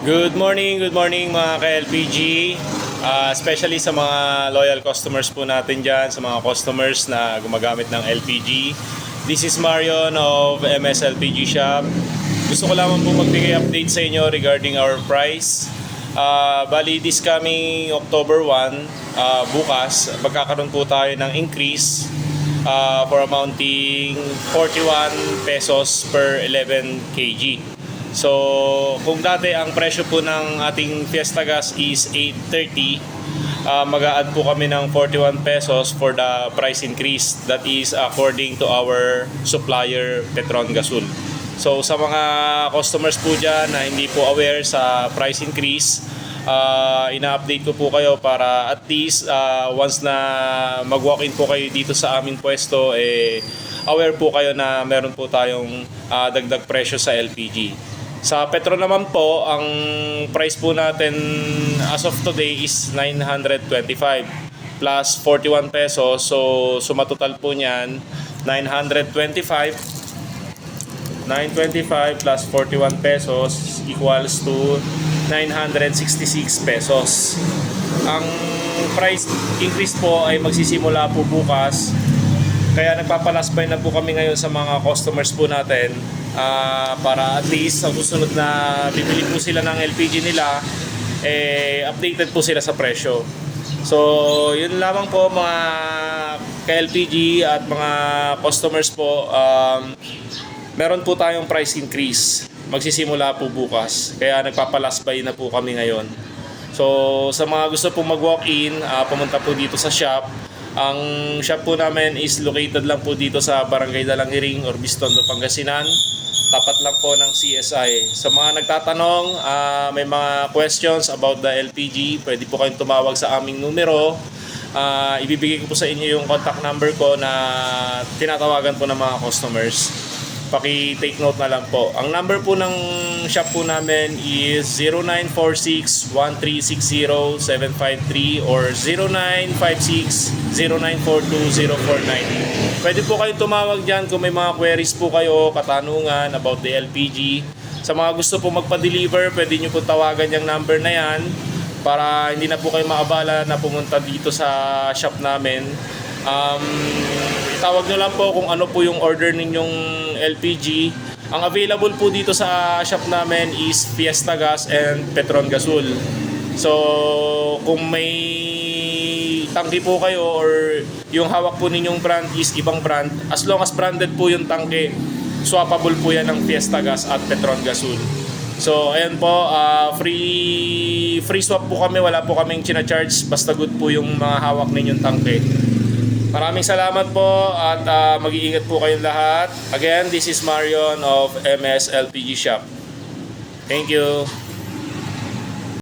Good morning mga ka-LPG. Especially sa mga loyal customers po natin dyan, sa mga customers na gumagamit ng LPG. This is Marion of MS LPG Shop. Gusto ko lamang po magbigay update sa inyo regarding our price. Bali this coming October 1, bukas, magkakaroon po tayo ng increase for amounting 41 pesos per 11 kg. So, kung dati ang presyo po ng ating Fiesta Gas is 8.30, mag-a-add po kami ng 41 pesos for the price increase. That is according to our supplier Petron Gasol. So, sa mga customers po dyan na hindi po aware sa price increase, ina-update ko po kayo para at least once na mag-walk-in po kayo dito sa aming pwesto, aware po kayo na meron po tayong dagdag presyo sa LPG. Sa Petron naman po, ang price po natin as of today is 925 plus 41 pesos. So, sumatotal po niyan 925 plus 41 pesos equals to 966 pesos. Ang price increase po ay magsisimula po bukas. Kaya nagpapalasbay na po kami ngayon sa mga customers po natin para at least sa susunod na bibili po sila ng LPG nila, updated po sila sa presyo. So, yun lamang po mga ka-LPG at mga customers po. Meron po tayong price increase. Magsisimula po bukas. Kaya nagpapalasbay na po kami ngayon. So, sa mga gusto pong mag-walk-in, pumunta po dito sa shop. Ang shop po namin is located lang po dito sa Barangay Dalangiring, Orbistondo, Pangasinan. Tapat lang po ng CSI. Sa mga nagtatanong, may mga questions about the LPG, pwede po kayong tumawag sa aming numero. Ibibigay ko po sa inyo yung contact number ko na tinatawagan po ng mga customers. Paki-take note na lang po. Ang number po ng shop po namin is 0946-1360-753 or 0956-0942-049. Pwede po kayo tumawag dyan kung may mga queries po kayo, katanungan about the LPG. Sa mga gusto po magpa-deliver, pwede nyo po tawagan yung number na yan para hindi na po kayo maabala na pumunta dito sa shop namin. Tawag nyo lang po kung ano po yung order ninyong LPG. Ang available po dito sa shop namin is Fiesta Gas and Petron Gasol. So, kung may tangke po kayo or yung hawak po ninyong brand is ibang brand, as long as branded po yung tangke, swappable po yan ng Fiesta Gas at Petron Gasol. So, ayan po, free swap po kami, wala po kaming china-charge, basta good po yung mga hawak ninyong tangke. Maraming salamat po at mag-iingat po kayong lahat. Again, this is Marion of MS LPG Shop. Thank you.